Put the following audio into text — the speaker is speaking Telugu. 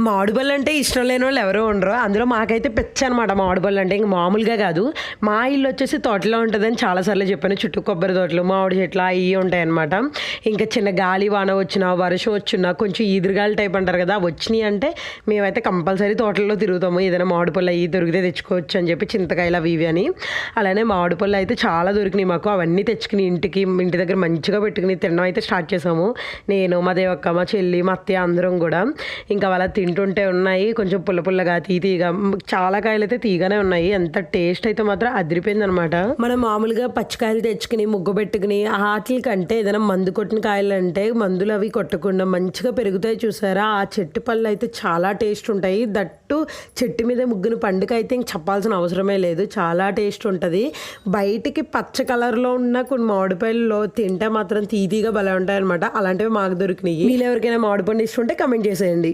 మామిడి పళ్ళు అంటే ఇష్టం లేని వాళ్ళు ఎవరో ఉండరు. అందులో మాకైతే పిచ్చ అనమాట మామిడి పళ్ళు అంటే. ఇంక మామూలుగా కాదు. మా ఇల్లు వచ్చేసి తోటలో ఉంటుందని చాలాసార్లు చెప్పాను. చుట్టూ కొబ్బరి తోటలు, మామిడి చెట్లు అవి ఉంటాయన్నమాట. ఇంకా చిన్న గాలి వాన వచ్చినా, వర్షం వచ్చినా, కొంచెం ఈదురుగాలి టైప్ అంటారు కదా, వచ్చినాయి అంటే మేమైతే కంపల్సరీ తోటల్లో తిరుగుతాము. ఏదైనా మామిడి పళ్ళు అవి దొరికితే తెచ్చుకోవచ్చు అని చెప్పి, చింతకాయలు అవి ఇవి అని. అలానే మామిడి పళ్ళు అయితే చాలా దొరికినాయి మాకు. అవన్నీ తెచ్చుకుని ఇంటి దగ్గర మంచిగా పెట్టుకుని తినడం అయితే స్టార్ట్ చేసాము. నేను, మా దేవక్క, మా చెల్లి, మా అత్తయ్య అందరం కూడా. ఇంకా వాళ్ళ తింటుంటే ఉన్నాయి కొంచెం పుల్ల పుల్లగా, తీగా. చాలా కాయలు అయితే తీగానే ఉన్నాయి. ఎంత టేస్ట్ అయితే మాత్రం అదిరిపోయింది అనమాట. మనం మామూలుగా పచ్చికాయలు తెచ్చుకుని ముగ్గు పెట్టుకుని వాటి కంటే ఏదైనా మందు కొట్టిన కాయలు అంటే మందులు అవి కొట్టకుండా మంచిగా పెరుగుతాయి చూసారా. ఆ చెట్టు పళ్ళు అయితే చాలా టేస్ట్ ఉంటాయి. దట్టు చెట్టు మీద ముగ్గుని పండుగ అయితే ఇంక చెప్పాల్సిన అవసరమే లేదు. చాలా టేస్ట్ ఉంటుంది. బయటికి పచ్చ కలర్లో ఉన్న కొన్ని మామిడికాయల్లో తింటే మాత్రం తీగా భలే ఉంటాయి అనమాట. అలాంటివి మాకు దొరికినాయి. మీరు ఎవరికైనా మామిడి పండు ఇష్టం ఉంటే కమెంట్ చేసేయండి.